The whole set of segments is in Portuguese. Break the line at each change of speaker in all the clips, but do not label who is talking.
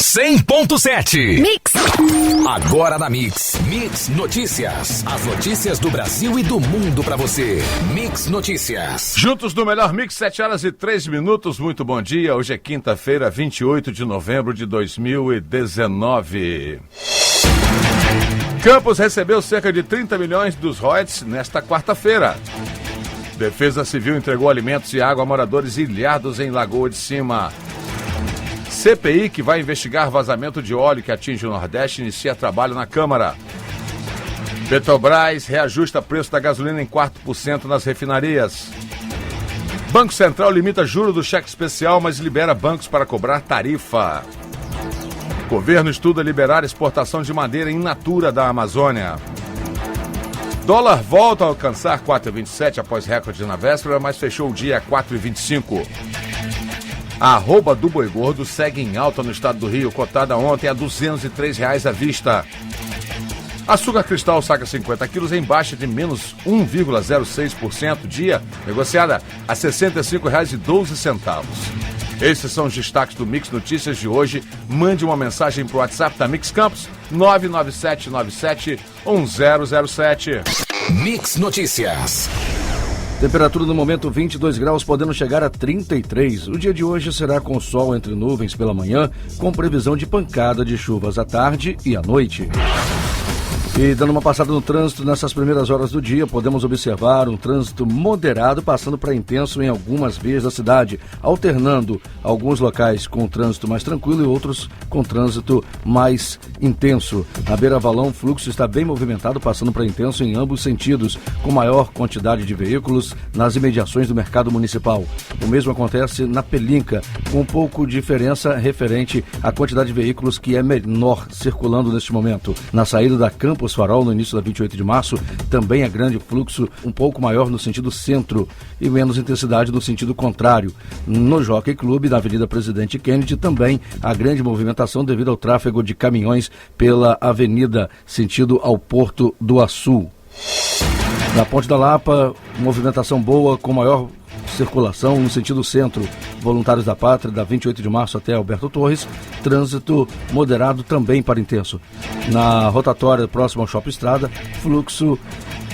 100.7
Mix.
Agora na Mix. Mix Notícias. As notícias do Brasil e do mundo pra você. Mix Notícias.
Juntos no melhor Mix, 7h03. Muito bom dia. Hoje é quinta-feira, 28 de novembro de 2019. Campos recebeu cerca de 30 milhões dos royalties nesta quarta-feira. Defesa Civil entregou alimentos e água a moradores ilhados em Lagoa de Cima. CPI, que vai investigar vazamento de óleo que atinge o Nordeste, inicia trabalho na Câmara. Petrobras reajusta preço da gasolina em 4% nas refinarias. Banco Central limita juro do cheque especial, mas libera bancos para cobrar tarifa. Governo estuda liberar exportação de madeira in natura da Amazônia. Dólar volta a alcançar 4,27 após recorde na véspera, mas fechou o dia a 4,25. A arroba do boi gordo segue em alta no estado do Rio, cotada ontem a R$ 203 à vista. Açúcar cristal saca 50 quilos em baixa de menos 1,06% dia, negociada a R$ 65,12. Esses são os destaques do Mix Notícias de hoje. Mande uma mensagem para o WhatsApp da Mix Campos, 997971007.
Mix Notícias.
Temperatura no momento 22 graus, podendo chegar a 33. O dia de hoje será com sol entre nuvens pela manhã, com previsão de pancada de chuvas à tarde e à noite. E dando uma passada no trânsito, nessas primeiras horas do dia, podemos observar um trânsito moderado passando para intenso em algumas vias da cidade, alternando alguns locais com trânsito mais tranquilo e outros com trânsito mais intenso. Na Beira Valão, o fluxo está bem movimentado, passando para intenso em ambos sentidos, com maior quantidade de veículos nas imediações do mercado municipal. O mesmo acontece na Pelinca, com um pouco de diferença referente à quantidade de veículos que é menor circulando neste momento. Na saída da Campos Farol, no início da 28 de março, também é grande fluxo, um pouco maior no sentido centro e menos intensidade no sentido contrário. No Jockey Club, na Avenida Presidente Kennedy, também há grande movimentação devido ao tráfego de caminhões pela avenida, sentido ao Porto do Açu. Na Ponte da Lapa, movimentação boa, com maior circulação no sentido centro. Voluntários da Pátria, da 28 de março até Alberto Torres, trânsito moderado também para intenso. Na rotatória próxima ao Shopping Estrada, fluxo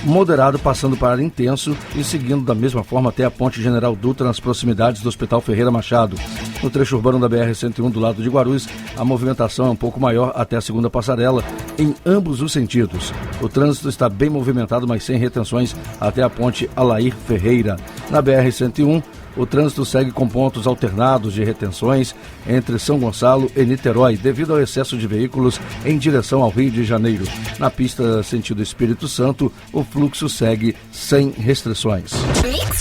moderado passando para intenso e seguindo da mesma forma até a Ponte General Dutra nas proximidades do Hospital Ferreira Machado. No trecho urbano da BR-101 do lado de Guarulhos, a movimentação é um pouco maior até a segunda passarela em ambos os sentidos. O trânsito está bem movimentado, mas sem retenções até a Ponte Alair Ferreira. Na BR-101, o trânsito segue com pontos alternados de retenções entre São Gonçalo e Niterói, devido ao excesso de veículos em direção ao Rio de Janeiro. Na pista sentido Espírito Santo, o fluxo segue sem restrições.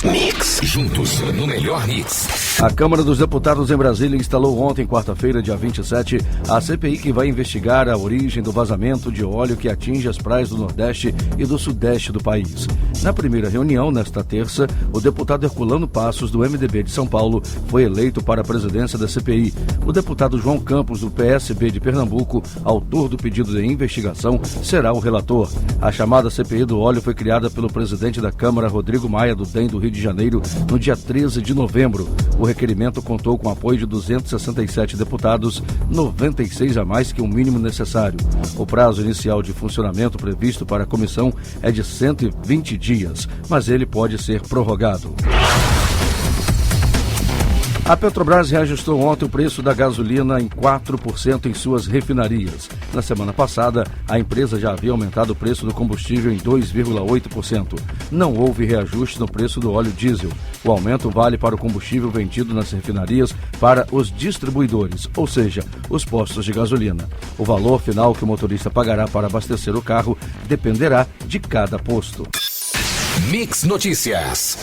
Mix. Juntos no melhor Mix.
A Câmara dos Deputados em Brasília instalou ontem, quarta-feira, dia 27, a CPI que vai investigar a origem do vazamento de óleo que atinge as praias do Nordeste e do Sudeste do país. Na primeira reunião, nesta terça, o deputado Herculano Passos, do MDB de São Paulo, foi eleito para a presidência da CPI. O deputado João Campos, do PSB de Pernambuco, autor do pedido de investigação, será o relator. A chamada CPI do óleo foi criada pelo presidente da Câmara, Rodrigo Maia, do DEM do Rio de Janeiro, no dia 13 de novembro. O requerimento contou com o apoio de 267 deputados, 96 a mais que o mínimo necessário. O prazo inicial de funcionamento previsto para a comissão é de 120 dias, mas ele pode ser prorrogado. A Petrobras reajustou ontem o preço da gasolina em 4% em suas refinarias. Na semana passada, a empresa já havia aumentado o preço do combustível em 2,8%. Não houve reajuste no preço do óleo diesel. O aumento vale para o combustível vendido nas refinarias para os distribuidores, ou seja, os postos de gasolina. O valor final que o motorista pagará para abastecer o carro dependerá de cada posto.
Mix Notícias.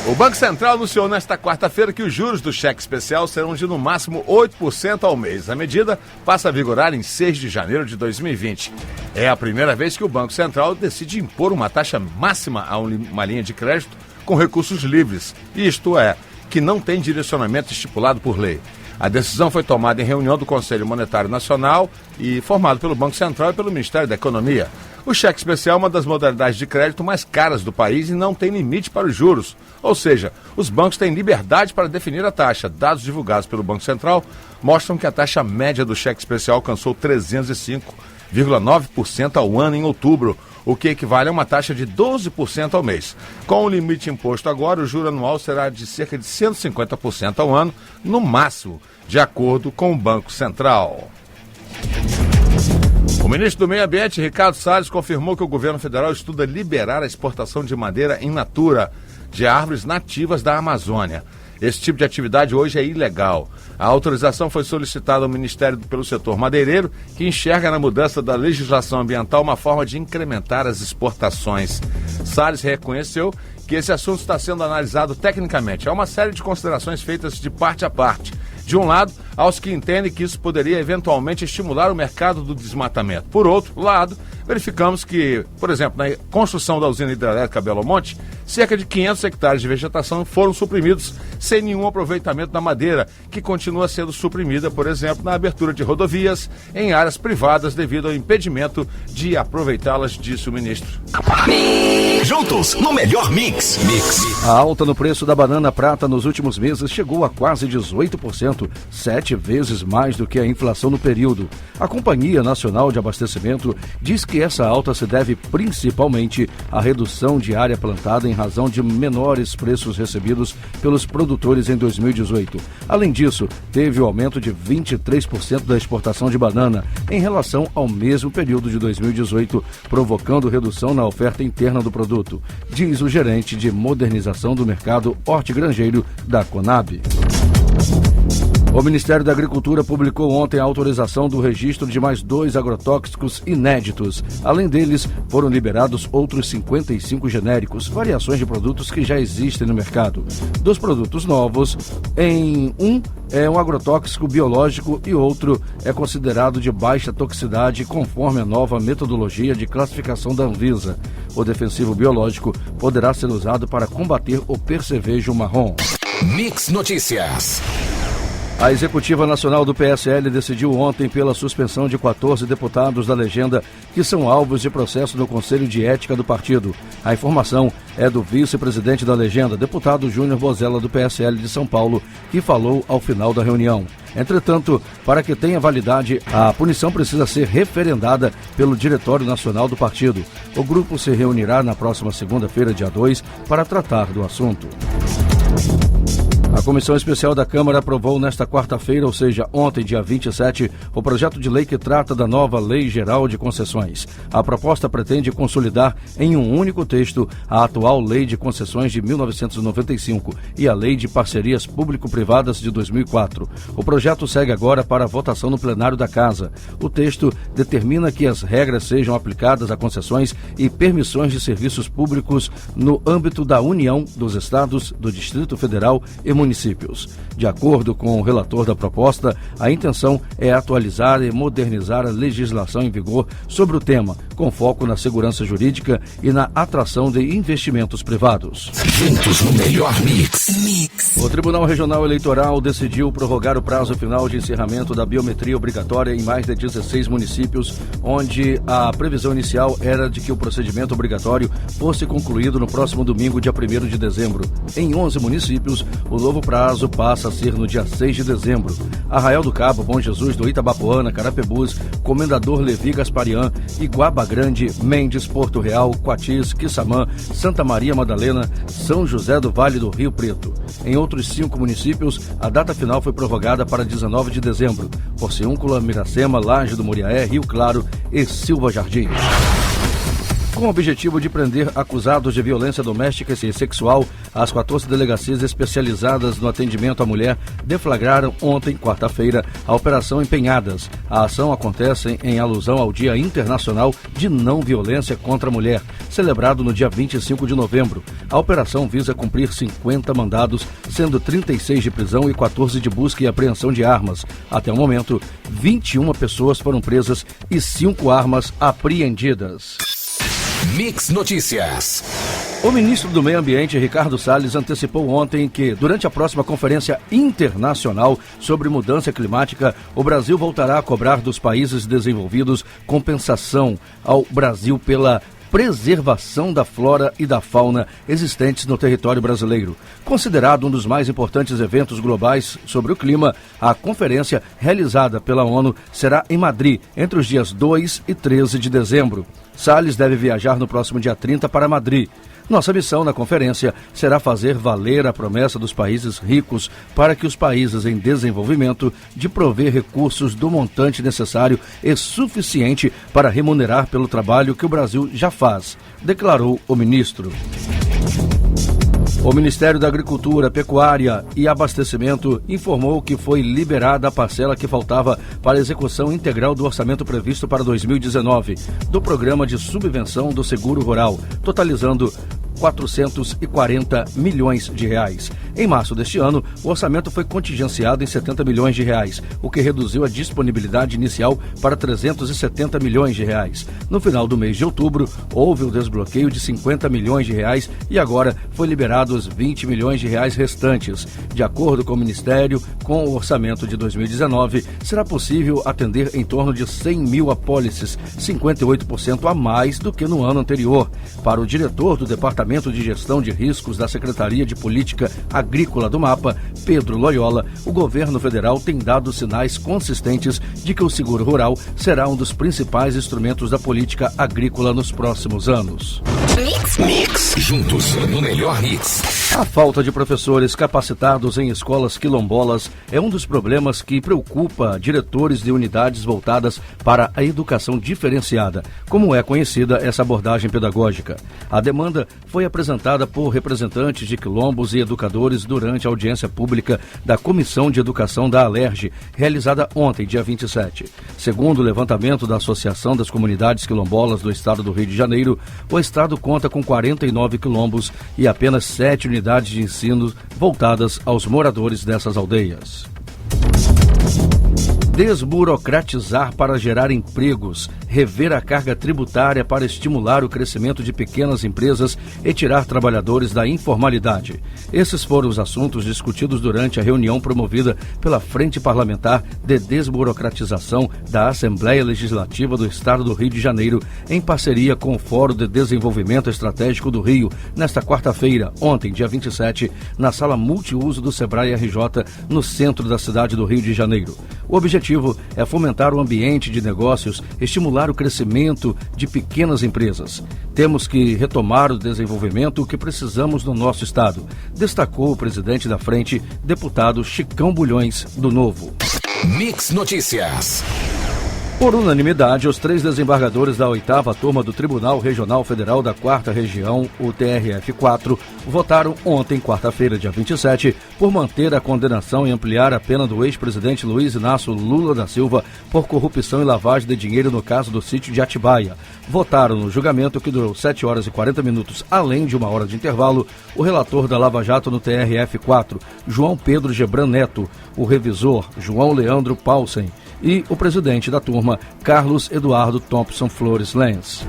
O Banco Central anunciou nesta quarta-feira que os juros do cheque especial serão de no máximo 8% ao mês. A medida passa a vigorar em 6 de janeiro de 2020. É a primeira vez que o Banco Central decide impor uma taxa máxima a uma linha de crédito com recursos livres, isto é, que não tem direcionamento estipulado por lei. A decisão foi tomada em reunião do Conselho Monetário Nacional e formado pelo Banco Central e pelo Ministério da Economia. O cheque especial é uma das modalidades de crédito mais caras do país e não tem limite para os juros. Ou seja, os bancos têm liberdade para definir a taxa. Dados divulgados pelo Banco Central mostram que a taxa média do cheque especial alcançou 305,9% ao ano em outubro, o que equivale a uma taxa de 12% ao mês. Com o limite imposto agora, o juro anual será de cerca de 150% ao ano, no máximo, de acordo com o Banco Central. O ministro do Meio Ambiente, Ricardo Salles, confirmou que o governo federal estuda liberar a exportação de madeira in natura de árvores nativas da Amazônia. Esse tipo de atividade hoje é ilegal. A autorização foi solicitada ao Ministério pelo setor madeireiro, que enxerga na mudança da legislação ambiental uma forma de incrementar as exportações. Salles reconheceu que esse assunto está sendo analisado tecnicamente. Há uma série de considerações feitas de parte a parte. De um lado, há os que entendem que isso poderia eventualmente estimular o mercado do desmatamento. Por outro lado, verificamos que, por exemplo, na construção da usina hidrelétrica Belo Monte, cerca de 500 hectares de vegetação foram suprimidos sem nenhum aproveitamento da madeira, que continua sendo suprimida, por exemplo, na abertura de rodovias em áreas privadas devido ao impedimento de aproveitá-las, disse o ministro.
Juntos, no melhor mix.
A alta no preço da banana prata nos últimos meses chegou a quase 18%, 7 vezes mais do que a inflação no período. A Companhia Nacional de Abastecimento diz que essa alta se deve principalmente à redução de área plantada em razão de menores preços recebidos pelos produtores em 2018. Além disso, teve o aumento de 23% da exportação de banana em relação ao mesmo período de 2018, provocando redução na oferta interna do produto, diz o gerente de modernização do mercado hortigranjeiro da Conab. O Ministério da Agricultura publicou ontem a autorização do registro de mais 2 agrotóxicos inéditos. Além deles, foram liberados outros 55 genéricos, variações de produtos que já existem no mercado. Dos produtos novos, um é um agrotóxico biológico e outro é considerado de baixa toxicidade conforme a nova metodologia de classificação da Anvisa. O defensivo biológico poderá ser usado para combater o percevejo marrom.
Mix Notícias.
A Executiva Nacional do PSL decidiu ontem pela suspensão de 14 deputados da legenda que são alvos de processo no Conselho de Ética do partido. A informação é do vice-presidente da legenda, deputado Júnior Bozella, do PSL de São Paulo, que falou ao final da reunião. Entretanto, para que tenha validade, a punição precisa ser referendada pelo Diretório Nacional do partido. O grupo se reunirá na próxima segunda-feira, dia 2, para tratar do assunto. A Comissão Especial da Câmara aprovou nesta quarta-feira, ou seja, ontem, dia 27, o projeto de lei que trata da nova Lei Geral de Concessões. A proposta pretende consolidar em um único texto a atual Lei de Concessões de 1995 e a Lei de Parcerias Público-Privadas de 2004. O projeto segue agora para a votação no plenário da Casa. O texto determina que as regras sejam aplicadas a concessões e permissões de serviços públicos no âmbito da União, dos Estados, do Distrito Federal e municípios. De acordo com o relator da proposta, a intenção é atualizar e modernizar a legislação em vigor sobre o tema, com foco na segurança jurídica e na atração de investimentos privados.
Juntos no melhor mix.
O Tribunal Regional Eleitoral decidiu prorrogar o prazo final de encerramento da biometria obrigatória em mais de 16 municípios, onde a previsão inicial era de que o procedimento obrigatório fosse concluído no próximo domingo, dia 1º de dezembro. Em 11 municípios, o novo prazo passa a ser no dia 6 de dezembro. Arraial do Cabo, Bom Jesus, do Itabapoana, Carapebus, Comendador Levi Gasparian, Iguaba Grande, Mendes, Porto Real, Quatis, Quissamã, Santa Maria Madalena, São José do Vale do Rio Preto. Em outros 5 municípios, a data final foi prorrogada para 19 de dezembro. Porciúncula, Miracema, Laje do Muriaé, Rio Claro e Silva Jardim. Com o objetivo de prender acusados de violência doméstica e sexual, as 14 delegacias especializadas no atendimento à mulher deflagraram ontem, quarta-feira, a Operação Empenhadas. A ação acontece em alusão ao Dia Internacional de Não Violência contra a Mulher, celebrado no dia 25 de novembro. A operação visa cumprir 50 mandados, sendo 36 de prisão e 14 de busca e apreensão de armas. Até o momento, 21 pessoas foram presas e 5 armas apreendidas.
Mix Notícias.
O ministro do Meio Ambiente, Ricardo Salles, antecipou ontem que, durante a próxima Conferência Internacional sobre Mudança Climática, o Brasil voltará a cobrar dos países desenvolvidos compensação ao Brasil pela preservação da flora e da fauna existentes no território brasileiro. Considerado um dos mais importantes eventos globais sobre o clima, a conferência realizada pela ONU será em Madrid, entre os dias 2 e 13 de dezembro. Salles deve viajar no próximo dia 30 para Madrid. Nossa missão na conferência será fazer valer a promessa dos países ricos para que os países em desenvolvimento de prover recursos do montante necessário e suficiente para remunerar pelo trabalho que o Brasil já faz, declarou o ministro. O Ministério da Agricultura, Pecuária e Abastecimento informou que foi liberada a parcela que faltava para a execução integral do orçamento previsto para 2019 do Programa de Subvenção do Seguro Rural, totalizando 440 milhões de reais. Em março deste ano, o orçamento foi contingenciado em 70 milhões de reais, o que reduziu a disponibilidade inicial para 370 milhões de reais. No final do mês de outubro, houve o desbloqueio de 50 milhões de reais e agora foi liberado os 20 milhões de reais restantes. De acordo com o Ministério, com o orçamento de 2019, será possível atender em torno de 100 mil apólices, 58% a mais do que no ano anterior. Para o diretor do Departamento de Gestão de Riscos da Secretaria de Política Agrícola do MAPA, Pedro Loyola, o governo federal tem dado sinais consistentes de que o seguro rural será um dos principais instrumentos da política agrícola nos próximos anos.
Mix, juntos no melhor mix.
A falta de professores capacitados em escolas quilombolas é um dos problemas que preocupa diretores de unidades voltadas para a educação diferenciada, como é conhecida essa abordagem pedagógica. A demanda foi apresentada por representantes de quilombos e educadores durante a audiência pública da Comissão de Educação da Alerj, realizada ontem, dia 27. Segundo o levantamento da Associação das Comunidades Quilombolas do Estado do Rio de Janeiro, o Estado conta com 49 quilombos e apenas 7 unidades de ensino voltadas aos moradores dessas aldeias. Desburocratizar para gerar empregos, rever a carga tributária para estimular o crescimento de pequenas empresas e tirar trabalhadores da informalidade. Esses foram os assuntos discutidos durante a reunião promovida pela Frente Parlamentar de Desburocratização da Assembleia Legislativa do Estado do Rio de Janeiro, em parceria com o Fórum de Desenvolvimento Estratégico do Rio, nesta quarta-feira, ontem, dia 27, na sala multiuso do Sebrae RJ, no centro da cidade do Rio de Janeiro. O objetivo é fomentar o ambiente de negócios, estimular o crescimento de pequenas empresas. Temos que retomar o desenvolvimento que precisamos no nosso estado, destacou o presidente da frente, deputado Chicão Bulhões, do Novo.
Mix Notícias.
Por unanimidade, os 3 desembargadores da 8ª Turma do Tribunal Regional Federal da 4ª Região, o TRF4, votaram ontem, quarta-feira, dia 27, por manter a condenação e ampliar a pena do ex-presidente Luiz Inácio Lula da Silva por corrupção e lavagem de dinheiro no caso do sítio de Atibaia. Votaram no julgamento, que durou 7 horas e 40 minutos, além de 1 hora de intervalo, o relator da Lava Jato no TRF4, João Pedro Gebran Neto, o revisor, João Leandro Paulsen, e o presidente da turma, Carlos Eduardo Thompson Flores Lenz.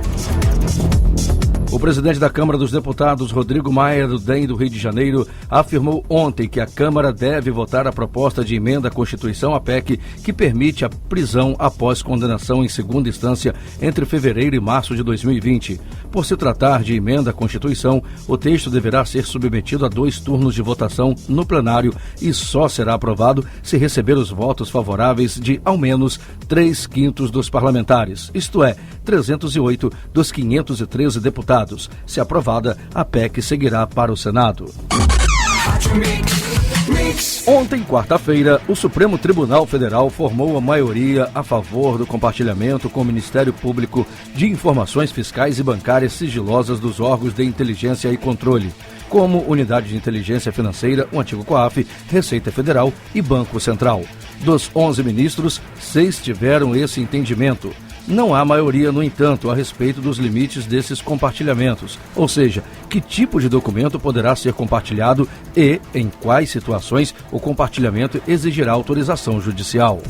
O presidente da Câmara dos Deputados, Rodrigo Maia, do DEM do Rio de Janeiro, afirmou ontem que a Câmara deve votar a proposta de emenda à Constituição, a PEC, que permite a prisão após condenação em segunda instância entre fevereiro e março de 2020. Por se tratar de emenda à Constituição, o texto deverá ser submetido a 2 turnos de votação no plenário e só será aprovado se receber os votos favoráveis de, ao menos, 3/5 dos parlamentares, isto é, 308 dos 513 deputados. Se aprovada, a PEC seguirá para o Senado. Ontem, quarta-feira, o Supremo Tribunal Federal formou a maioria a favor do compartilhamento com o Ministério Público de informações fiscais e bancárias sigilosas dos órgãos de inteligência e controle, como Unidade de Inteligência Financeira, o antigo COAF, Receita Federal e Banco Central. Dos 11 ministros, 6 tiveram esse entendimento. Não há maioria, no entanto, a respeito dos limites desses compartilhamentos, ou seja, que tipo de documento poderá ser compartilhado e, em quais situações, o compartilhamento exigirá autorização judicial.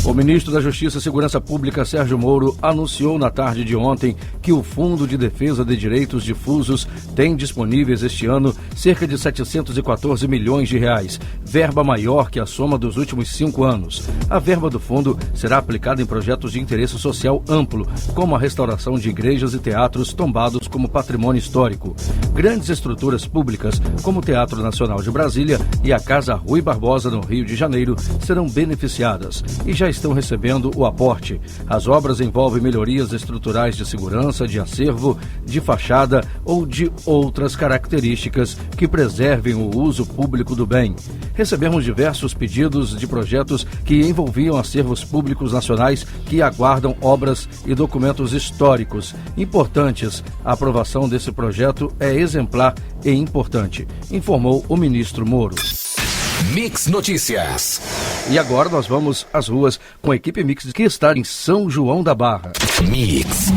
O ministro da Justiça e Segurança Pública, Sérgio Moro, anunciou na tarde de ontem que o Fundo de Defesa de Direitos Difusos tem disponíveis este ano cerca de 714 milhões de reais, verba maior que a soma dos últimos 5 anos. A verba do fundo será aplicada em projetos de interesse social amplo, como a restauração de igrejas e teatros tombados como patrimônio histórico. Grandes estruturas públicas, como o Teatro Nacional de Brasília e a Casa Rui Barbosa, no Rio de Janeiro, serão beneficiadas e já estão recebendo o aporte. As obras envolvem melhorias estruturais de segurança, de acervo, de fachada ou de outras características que preservem o uso público do bem. Recebemos diversos pedidos de projetos que envolviam acervos públicos nacionais que aguardam obras e documentos históricos importantes. A aprovação desse projeto é exemplar e importante, informou o ministro Moro.
Mix Notícias.
E agora nós vamos às ruas com a equipe Mix que está em São João da Barra.
Mix.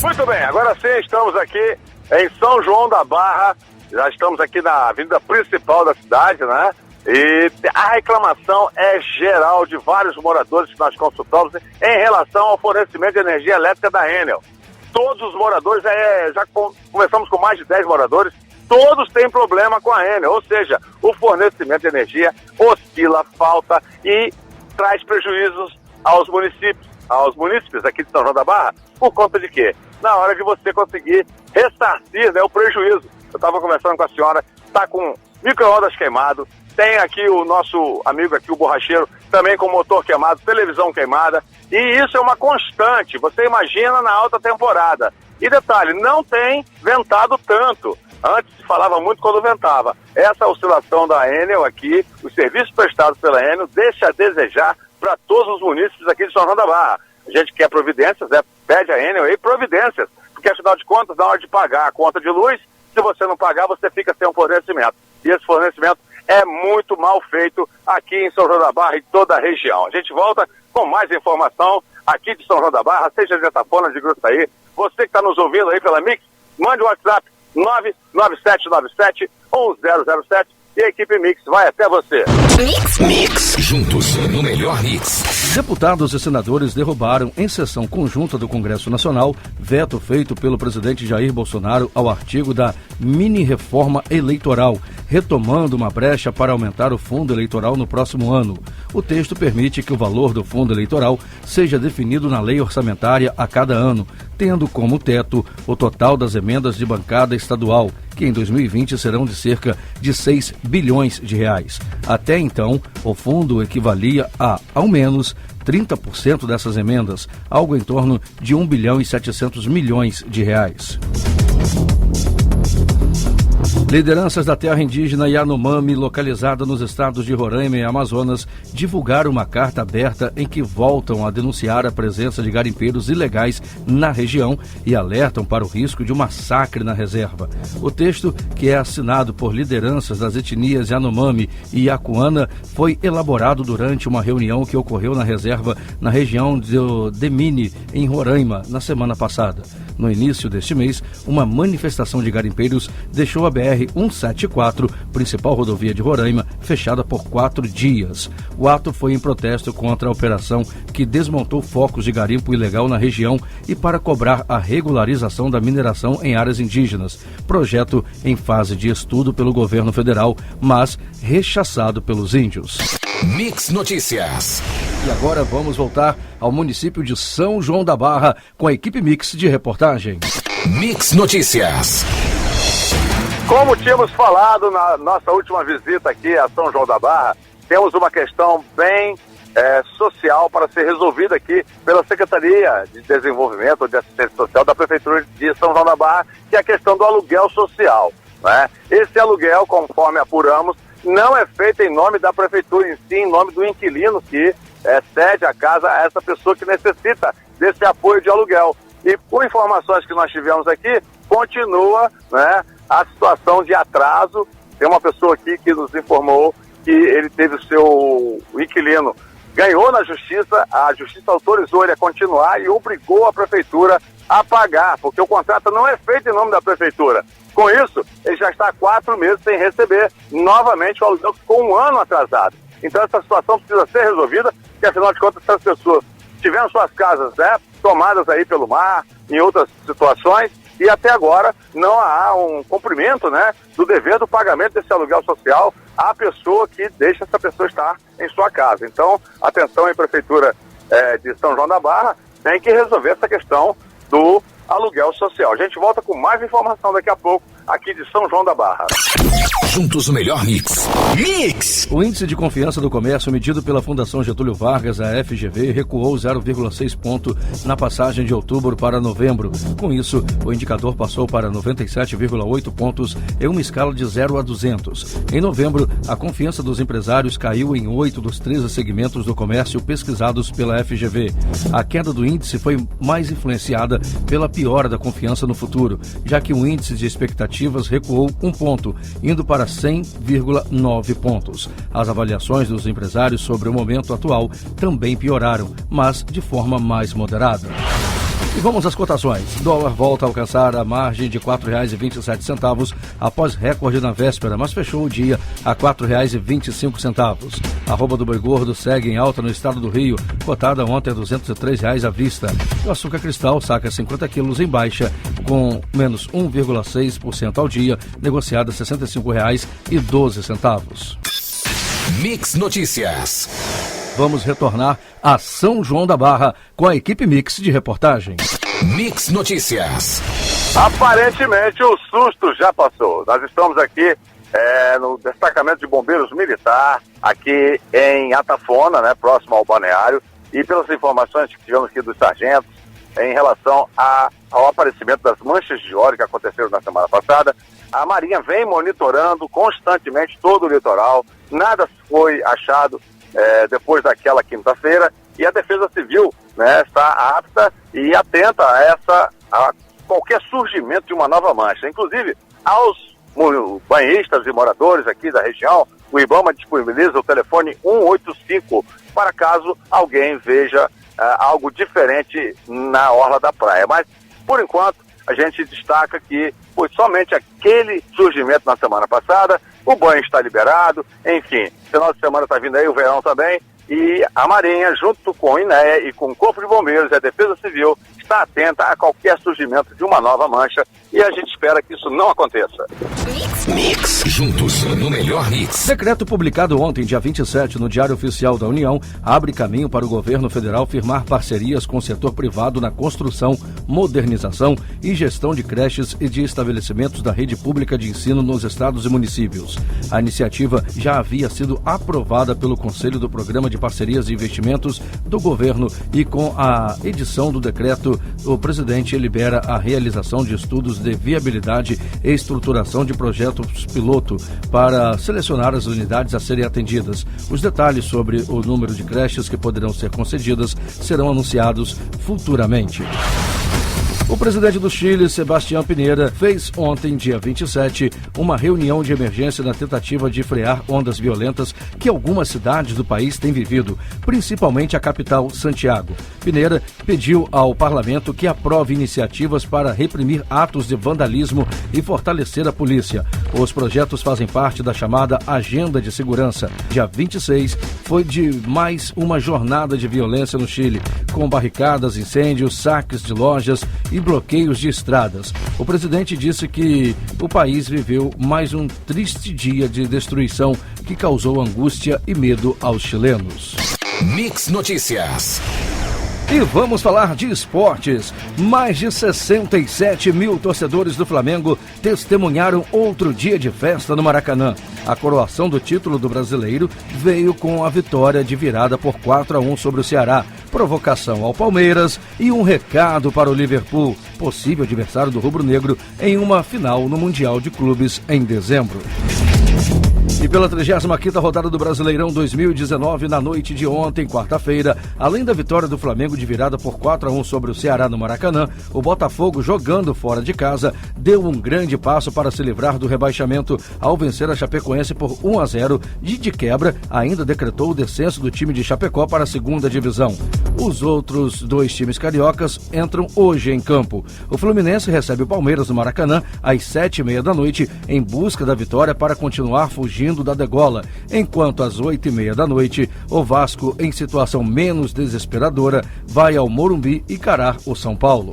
Muito bem, agora sim estamos aqui em São João da Barra. Já estamos aqui na avenida principal da cidade, né? E a reclamação é geral de vários moradores que nós consultamos em relação ao fornecimento de energia elétrica da Enel. Todos os moradores, já conversamos com mais de 10 moradores, todos têm problema com a Enel, ou seja, o fornecimento de energia oscila, falta e traz prejuízos aos munícipes aqui de São João da Barra, por conta de quê? Na hora de você conseguir ressarcir, né, o prejuízo. Eu estava conversando com a senhora, está com micro-ondas queimado, tem aqui o nosso amigo aqui, o borracheiro, também com motor queimado, televisão queimada, e isso é uma constante, você imagina na alta temporada. E detalhe, não tem ventado tanto. Antes se falava muito quando ventava. Essa oscilação da Enel aqui, os serviços prestados pela Enel, deixa a desejar para todos os munícipes aqui de São João da Barra. A gente quer providências, pede a Enel aí providências, porque afinal de contas, na hora de pagar a conta de luz, se você não pagar, você fica sem um fornecimento. E esse fornecimento é muito mal feito aqui em São João da Barra e toda a região. A gente volta com mais informação aqui de São João da Barra, seja de Etafona, de Gruçaí. Você que está nos ouvindo aí pela Mix, mande o WhatsApp 99797-1007 e a equipe Mix vai até você.
Mix. Juntos no melhor mix.
Deputados e senadores derrubaram, em sessão conjunta do Congresso Nacional, veto feito pelo presidente Jair Bolsonaro ao artigo da mini-reforma eleitoral, retomando uma brecha para aumentar o fundo eleitoral no próximo ano. O texto permite que o valor do fundo eleitoral seja definido na lei orçamentária a cada ano, tendo como teto o total das emendas de bancada estadual, que em 2020 serão de cerca de 6 bilhões de reais. Até então, o fundo equivalia a, ao menos, 30% dessas emendas, algo em torno de 1 bilhão e 700 milhões de reais. Lideranças da terra indígena Yanomami, localizada nos estados de Roraima e Amazonas, divulgaram uma carta aberta em que voltam a denunciar a presença de garimpeiros ilegais na região e alertam para o risco de um massacre na reserva. O texto, que é assinado por lideranças das etnias Yanomami e Yacuana, foi elaborado durante uma reunião que ocorreu na reserva na região de Demini, em Roraima, na semana passada. No início deste mês, uma manifestação de garimpeiros deixou a BR-174, principal rodovia de Roraima, fechada por 4 dias. O ato foi em protesto contra a operação que desmontou focos de garimpo ilegal na região e para cobrar a regularização da mineração em áreas indígenas, projeto em fase de estudo pelo governo federal, mas rechaçado pelos índios.
Mix Notícias.
E agora vamos voltar ao município de São João da Barra com a equipe Mix de reportagem.
Mix Notícias.
Como tínhamos falado na nossa última visita aqui a São João da Barra, temos uma questão bem social para ser resolvida aqui pela Secretaria de Desenvolvimento ou de Assistência Social da Prefeitura de São João da Barra, que é a questão do aluguel social, né? Esse aluguel, conforme apuramos, não é feito em nome da Prefeitura, em si, em nome do inquilino que cede a casa a essa pessoa que necessita desse apoio de aluguel. E por informações que nós tivemos aqui, continua, né, a situação de atraso. Tem uma pessoa aqui que nos informou que ele teve o inquilino, ganhou na justiça, a justiça autorizou ele a continuar e obrigou a prefeitura a pagar, porque o contrato não é feito em nome da prefeitura. Com isso, ele já está há 4 meses sem receber novamente o aluguel, que ficou 1 ano atrasado. Então essa situação precisa ser resolvida, porque afinal de contas essas pessoas tiveram suas casas, né, tomadas aí pelo mar, em outras situações, e até agora não há um cumprimento, né, do dever do pagamento desse aluguel social à pessoa que deixa essa pessoa estar em sua casa. Então, atenção aí, Prefeitura de São João da Barra, tem que resolver essa questão do aluguel social. A gente volta com mais informação daqui a pouco, aqui de São João da Barra.
Juntos o melhor mix. Mix!
O índice de confiança do comércio medido pela Fundação Getúlio Vargas, a FGV, recuou 0,6 ponto na passagem de outubro para novembro. Com isso, o indicador passou para 97,8 pontos em uma escala de 0 a 200. Em novembro, a confiança dos empresários caiu em 8 dos 13 segmentos do comércio pesquisados pela FGV. A queda do índice foi mais influenciada pela piora da confiança no futuro, já que o índice de expectativas recuou 1 ponto, indo para 100,9 pontos. As avaliações dos empresários sobre o momento atual também pioraram, mas de forma mais moderada. E vamos às cotações. Dólar volta a alcançar a margem de R$ 4,27 após recorde na véspera, mas fechou o dia a R$ 4,25. A arroba do boi gordo segue em alta no estado do Rio, cotada ontem a R$ 203 à vista. O açúcar cristal saca 50 quilos em baixa, com menos 1,6% ao dia, negociada a R$ 65,12.
Mix Notícias.
Vamos retornar a São João da Barra com a equipe Mix de reportagem.
Mix Notícias.
Aparentemente o susto já passou. Nós estamos aqui no destacamento de bombeiros militar, aqui em Atafona, né, próximo ao balneário, e pelas informações que tivemos aqui dos sargentos em relação ao aparecimento das manchas de óleo que aconteceram na semana passada, a Marinha vem monitorando constantemente todo o litoral, nada foi achado depois daquela quinta-feira, e a Defesa Civil, né, está apta e atenta a qualquer surgimento de uma nova mancha. Inclusive, aos banhistas e moradores aqui da região, o IBAMA disponibiliza o telefone 185 para caso alguém veja algo diferente na orla da praia. Mas, por enquanto, a gente destaca que foi somente aquele surgimento na semana passada, o banho está liberado, enfim, final de semana está vindo aí o verão também, e a Marinha, junto com o INEA e com o Corpo de Bombeiros e a Defesa Civil, está atenta a qualquer surgimento de uma nova mancha, e a gente espera que isso não aconteça.
Mix. Juntos no melhor mix.
Decreto publicado ontem, dia 27, no Diário Oficial da União, abre caminho para o governo federal firmar parcerias com o setor privado na construção, modernização e gestão de creches e de estabelecimentos da rede pública de ensino nos estados e municípios. A iniciativa já havia sido aprovada pelo Conselho do Programa de Parcerias e Investimentos do governo, e com a edição do decreto, o presidente libera a realização de estudos de viabilidade e estruturação de projetos piloto para selecionar as unidades a serem atendidas. Os detalhes sobre o número de creches que poderão ser concedidas serão anunciados futuramente. O presidente do Chile, Sebastián Piñera, fez ontem, dia 27, uma reunião de emergência na tentativa de frear ondas violentas que algumas cidades do país têm vivido, principalmente a capital, Santiago. Piñera pediu ao parlamento que aprove iniciativas para reprimir atos de vandalismo e fortalecer a polícia. Os projetos fazem parte da chamada Agenda de Segurança. Dia 26 foi de mais uma jornada de violência no Chile, com barricadas, incêndios, saques de lojas e bloqueios de estradas. O presidente disse que o país viveu mais um triste dia de destruição que causou angústia e medo aos chilenos.
Mix Notícias.
E vamos falar de esportes. Mais de 67 mil torcedores do Flamengo testemunharam outro dia de festa no Maracanã. A coroação do título do Brasileiro veio com a vitória de virada por 4-1 sobre o Ceará, provocação ao Palmeiras e um recado para o Liverpool, possível adversário do rubro-negro em uma final no Mundial de Clubes em dezembro. E pela 35ª rodada do Brasileirão 2019, na noite de ontem, quarta-feira, além da vitória do Flamengo de virada por 4-1 sobre o Ceará no Maracanã, o Botafogo, jogando fora de casa, deu um grande passo para se livrar do rebaixamento ao vencer a Chapecoense por 1-0 e, de quebra, ainda decretou o descenso do time de Chapecó para a segunda divisão. Os outros 2 times cariocas entram hoje em campo. O Fluminense recebe o Palmeiras no Maracanã às 7h30 da noite em busca da vitória para continuar fugindo da degola, enquanto às 8h30 da noite o Vasco, em situação menos desesperadora, vai ao Morumbi encarar o São Paulo.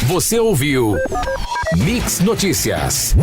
Você ouviu Mix Notícias.